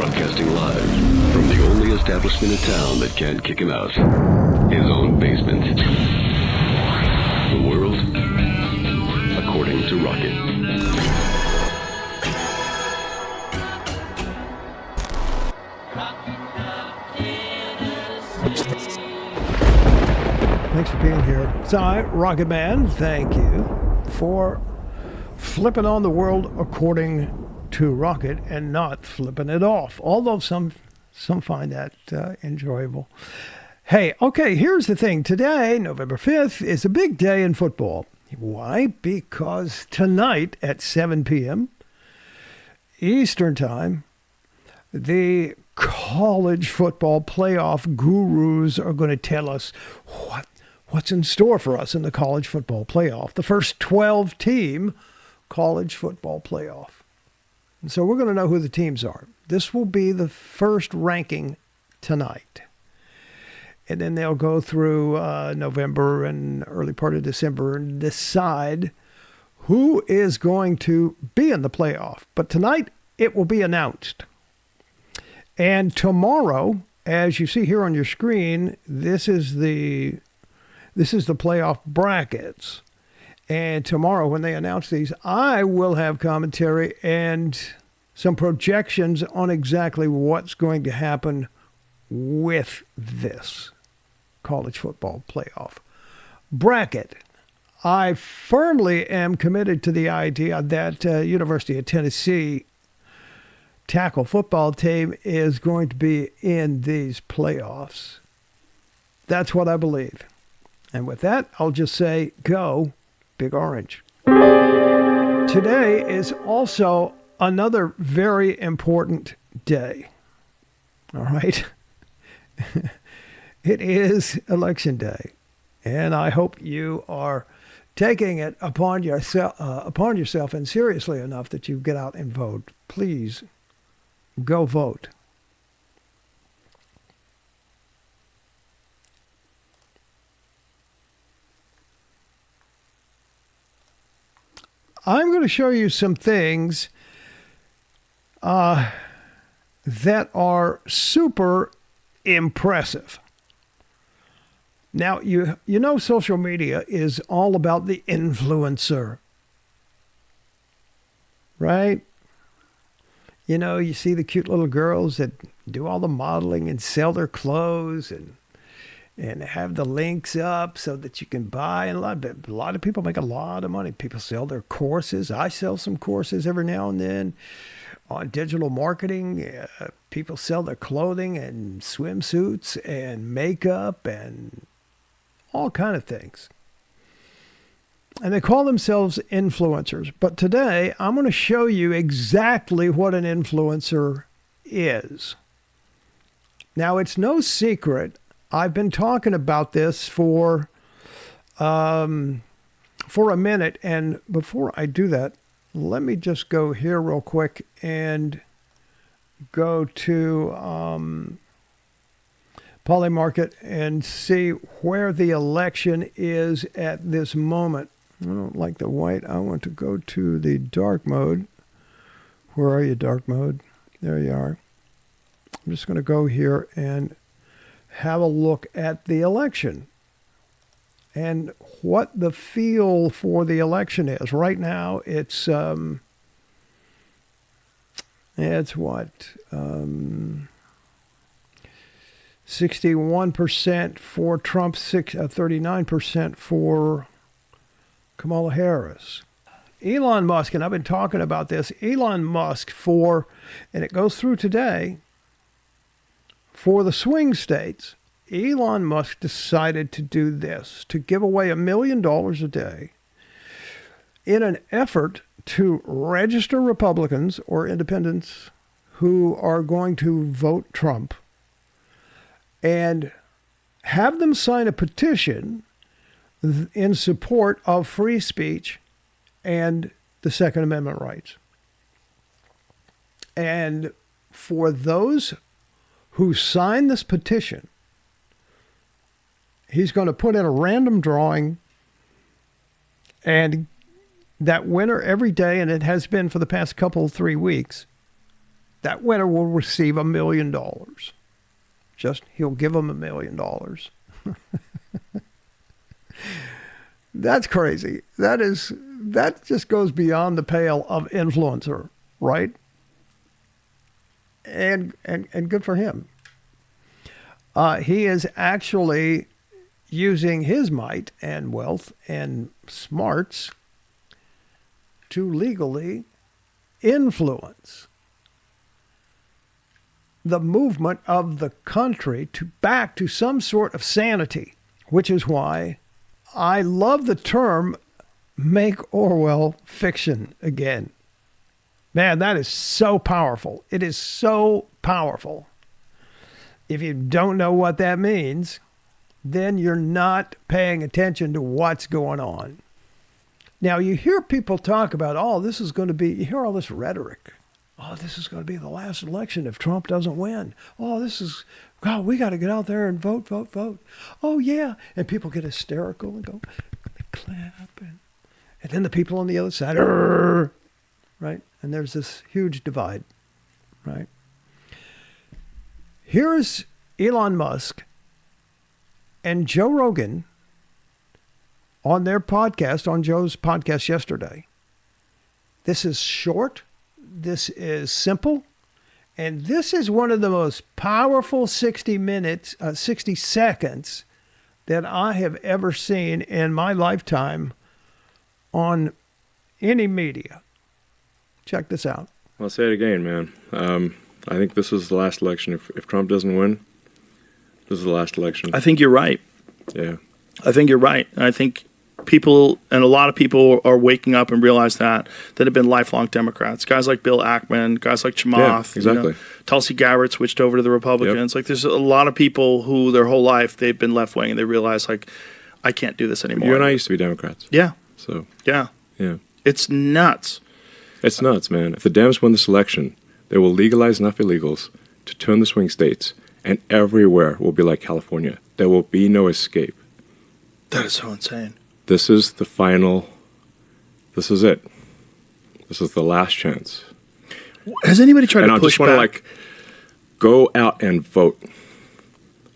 Broadcasting live from the only establishment in town that can't kick him out. His own basement. The world according to Rocket. Thanks for being here. So, Rocket Man, thank you for flipping on the world according to Rocket and not flipping it off. Although some find that enjoyable. Hey, okay, here's the thing. Today, November 5th, is a big day in football. Why? Because tonight at 7 p.m. Eastern Time, the college football playoff gurus are going to tell us what's in store for us in the college football playoff, the first 12-team college football playoff. And so we're going to know who the teams are. This will be the first ranking tonight. And then they'll go through November and early part of December and decide who is going to be in the playoff. But tonight, it will be announced. And tomorrow, as you see here on your screen, this is the playoff brackets. And tomorrow, when they announce these, I will have commentary and some projections on exactly what's going to happen with this college football playoff bracket. I firmly am committed to the idea that University of Tennessee tackle football team is going to be in these playoffs. That's what I believe. And with that, I'll just say, go Big Orange. Today is also another very important day. All right? It is Election Day. And I hope you are taking it upon yourself and seriously enough that you get out and vote. Please go vote. I'm going to show you some things that are super impressive. Now, you know social media is all about the influencer, right? You know, you see the cute little girls that do all the modeling and sell their clothes and have the links up so that you can buy. And a lot of people make a lot of money. People sell their courses. I sell some courses every now and then on digital marketing. People sell their clothing and swimsuits and makeup and all kind of things. And they call themselves influencers. But today, I'm going to show you exactly what an influencer is. Now, it's no secret. I've been talking about this for a minute. And before I do that, let me just go here real quick and go to Polymarket and see where the election is at this moment. I don't like the white. I want to go to the dark mode. Where are you, dark mode? There you are. I'm just going to go here and have a look at the election and what the feel for the election is. Right now, it's what? 61% for Trump, 39% for Kamala Harris. Elon Musk, and I've been talking about this, Elon Musk and it goes through today, for the swing states, Elon Musk decided to do this, to give away $1 million a day in an effort to register Republicans or independents who are going to vote Trump and have them sign a petition in support of free speech and the Second Amendment rights. And for those who sign this petition, he's going to put in a random drawing, and that winner every day, and it has been for the past 3 weeks, that winner will receive $1 million. He'll give them $1 million. That's crazy. That just goes beyond the pale of influencer, right? And good for him. He is actually using his might and wealth and smarts to legally influence the movement of the country back to some sort of sanity, which is why I love the term make Orwell fiction again. Man, that is so powerful. It is so powerful. If you don't know what that means, then you're not paying attention to what's going on. Now, you hear people talk about, you hear all this rhetoric. Oh, this is going to be the last election if Trump doesn't win. Oh, God, we got to get out there and vote, vote, vote. Oh, yeah. And people get hysterical and go, they clap. And then the people on the other side, right? And there's this huge divide, right? Here's Elon Musk and Joe Rogan on their podcast, on Joe's podcast yesterday. This is short. This is simple. And this is one of the most powerful 60 seconds that I have ever seen in my lifetime on any media. Check this out. I'll say it again, man. I think this is the last election. If Trump doesn't win, this is the last election. I think you're right. Yeah. I think you're right. I think people, and a lot of people are waking up and realize that have been lifelong Democrats. Guys like Bill Ackman, guys like Chamath. Yeah, exactly. Tulsi Gabbard switched over to the Republicans. Yep. Like, there's a lot of people who their whole life they've been left-wing, and they realize, like, I can't do this anymore. You and I used to be Democrats. Yeah. So. Yeah. Yeah. It's nuts. It's nuts, man. If the Dems win this election, they will legalize enough illegals to turn the swing states, and everywhere will be like California. There will be no escape. That is so insane. This is the final. This is it. This is the last chance. Has anybody tried and to I push just want back? to go out and vote.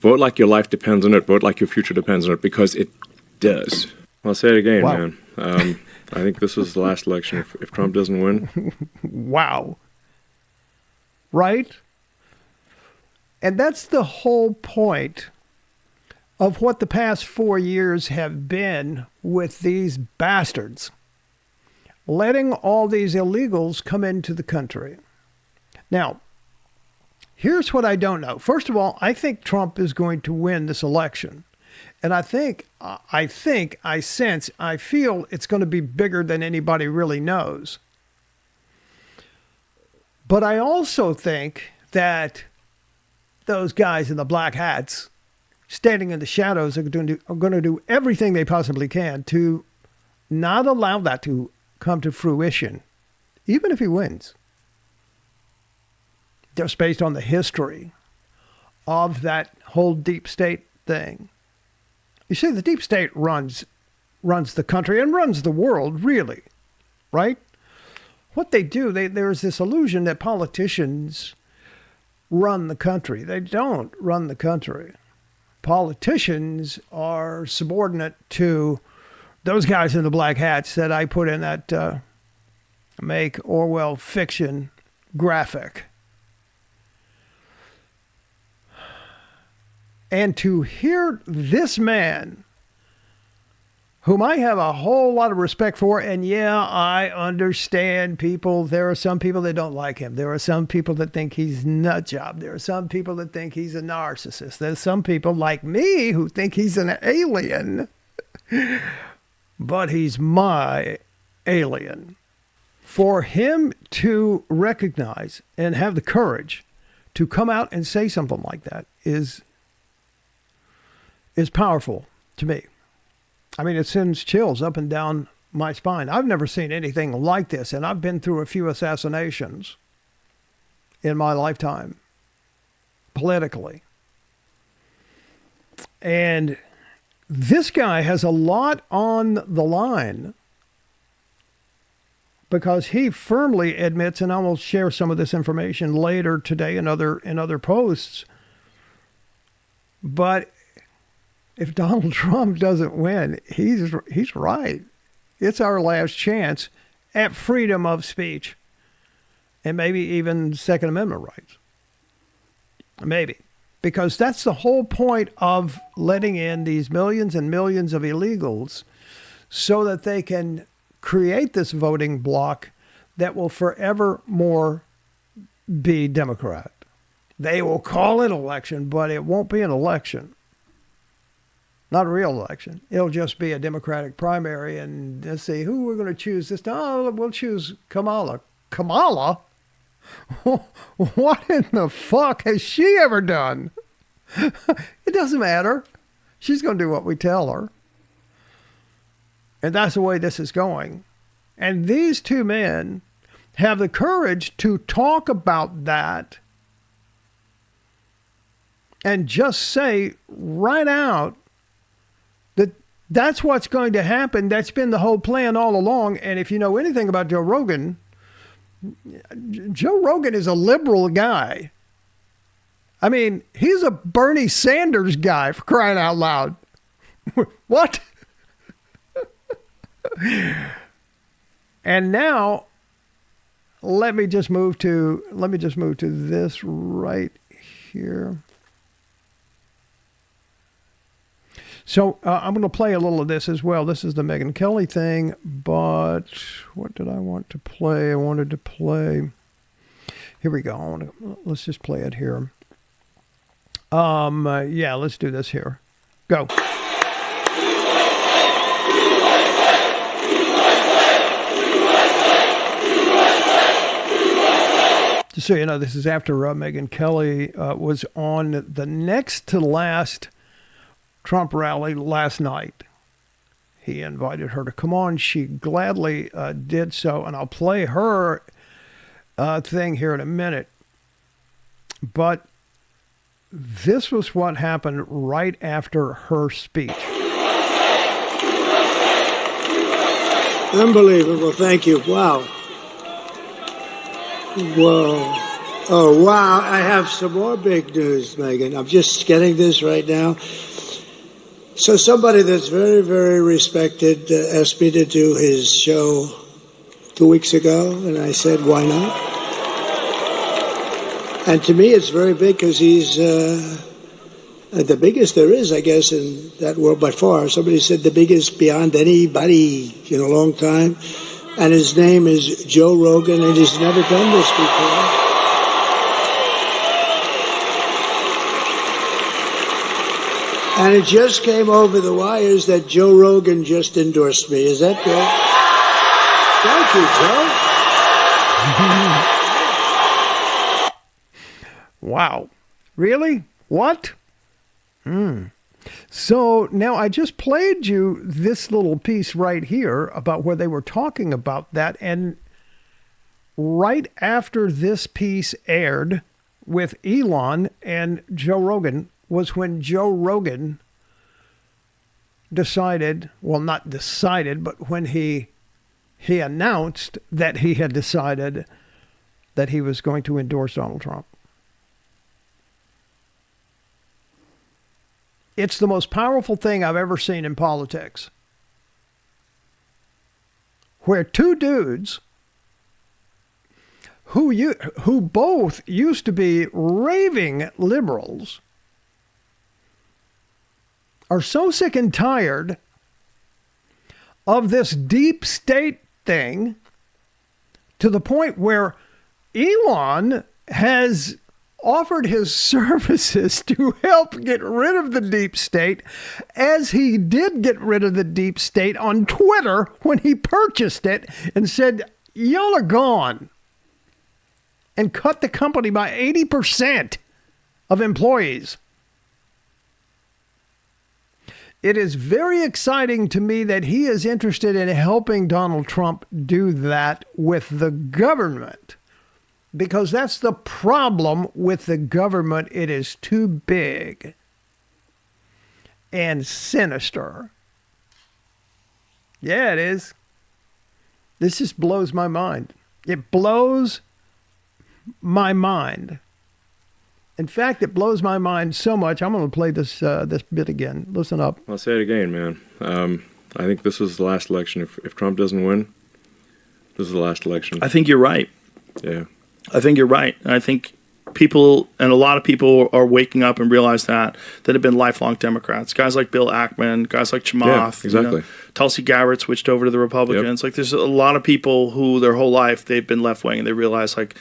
Vote like your life depends on it. Vote like your future depends on it, because it does. I'll say it again, Wow. man. I think this is the last election. If Trump doesn't win. Wow. Right? And that's the whole point of what the past 4 years have been with these bastards. Letting all these illegals come into the country. Now, here's what I don't know. First of all, I think Trump is going to win this election. And I feel it's going to be bigger than anybody really knows. But I also think that those guys in the black hats standing in the shadows are going to do everything they possibly can to not allow that to come to fruition, even if he wins. Just based on the history of that whole deep state thing. You see, the deep state runs the country and runs the world, really, right? What they do, there's this illusion that politicians run the country. They don't run the country. Politicians are subordinate to those guys in the black hats that I put in that make Orwell fiction graphic. And to hear this man, whom I have a whole lot of respect for, and yeah, I understand people. There are some people that don't like him. There are some people that think he's nut job. There are some people that think he's a narcissist. There's some people like me who think he's an alien. But he's my alien. For him to recognize and have the courage to come out and say something like that is powerful to me. I mean, it sends chills up and down my spine. I've never seen anything like this, and I've been through a few assassinations in my lifetime, politically. And this guy has a lot on the line because he firmly admits, and I will share some of this information later today in other posts, but if Donald Trump doesn't win, he's right. It's our last chance at freedom of speech and maybe even Second Amendment rights. Maybe. Because that's the whole point of letting in these millions and millions of illegals so that they can create this voting bloc that will forevermore be Democrat. They will call it election, but it won't be an election. Not a real election. It'll just be a Democratic primary, and let's see who we're going to choose this time. Oh, we'll choose Kamala. Kamala? What in the fuck has she ever done? It doesn't matter. She's going to do what we tell her. And that's the way this is going. And these two men have the courage to talk about that and just say right out that that's what's going to happen. That's been the whole plan all along. And if you know anything about Joe Rogan is a liberal guy. I mean, he's a Bernie Sanders guy, for crying out loud. What? And now let me just move to this right here. So I'm going to play a little of this as well. This is the Megyn Kelly thing, but what did I want to play? I wanted to play. Here we go. Let's just play it here. Yeah, let's do this here. Go. Just so you know, this is after Megyn Kelly was on the next to last Trump rally last night. He invited her to come on. She gladly did so, and I'll play her thing here in a minute. But this was what happened right after her speech. Unbelievable. Thank you. Wow. Whoa. Oh, wow. I have some more big news, Megan. I'm just getting this right now. So somebody that's very, very respected asked me to do his show 2 weeks ago, and I said, why not? And to me, it's very big because he's the biggest there is, I guess, in that world by far. Somebody said the biggest beyond anybody in a long time. And his name is Joe Rogan, and he's never done this before. And it just came over the wires that Joe Rogan just endorsed me. Is that good? Thank you, Joe. Wow. Really? What? So now I just played you this little piece right here about where they were talking about that. And right after this piece aired with Elon and Joe Rogan was when Joe Rogan decided, well, not decided, but when he announced that he had decided that he was going to endorse Donald Trump. It's the most powerful thing I've ever seen in politics, where two dudes who both used to be raving liberals are so sick and tired of this deep state thing to the point where Elon has offered his services to help get rid of the deep state, as he did get rid of the deep state on Twitter when he purchased it and said, y'all are gone, and cut the company by 80% of employees. It is very exciting to me that he is interested in helping Donald Trump do that with the government. Because that's the problem with the government. It is too big and sinister. Yeah, it is. This just blows my mind. It blows my mind. In fact, it blows my mind so much. I'm going to play this this bit again. Listen up. I'll say it again, man. I think this is the last election. If Trump doesn't win, this is the last election. I think you're right. Yeah. I think you're right. I think people, and a lot of people are waking up and realize that have been lifelong Democrats. Guys like Bill Ackman, guys like Chamath. Yeah, exactly. You know, Tulsi Gabbard switched over to the Republicans. Yep. Like, there's a lot of people who their whole life they've been left wing and they realize, like,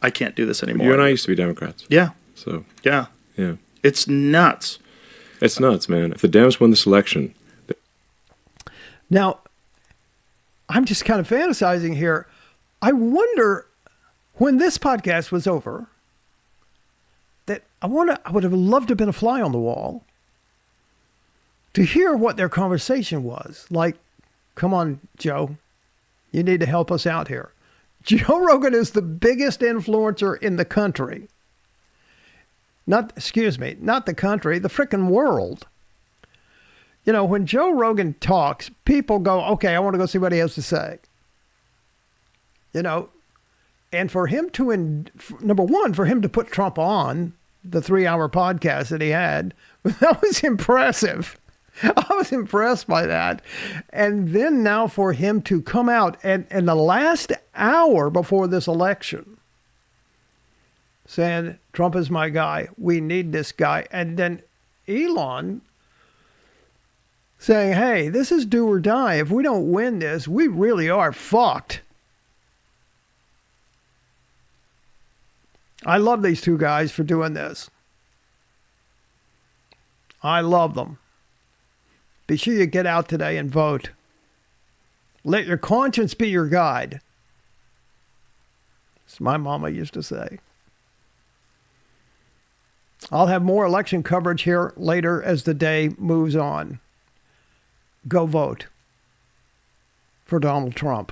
I can't do this anymore. You and I used to be Democrats. Yeah. So, Yeah. yeah. It's nuts. It's nuts, man. If the Dems win this election. Now, I'm just kind of fantasizing here. I wonder when this podcast was over, that I would have loved to have been a fly on the wall to hear what their conversation was. Like, come on, Joe, you need to help us out here. Joe Rogan is the biggest influencer in the country. Not the country, the frickin' world. You know, when Joe Rogan talks, people go, okay, I want to go see what he has to say. You know, and for him to, number one, for him to put Trump on the 3-hour podcast that he had, that was impressive. I was impressed by that. And then now for him to come out and in the last hour before this election, saying, Trump is my guy, we need this guy. And then Elon saying, hey, this is do or die. If we don't win this, we really are fucked. I love these two guys for doing this. I love them. Be sure you get out today and vote. Let your conscience be your guide. As my mama used to say. I'll have more election coverage here later as the day moves on. Go vote for Donald Trump.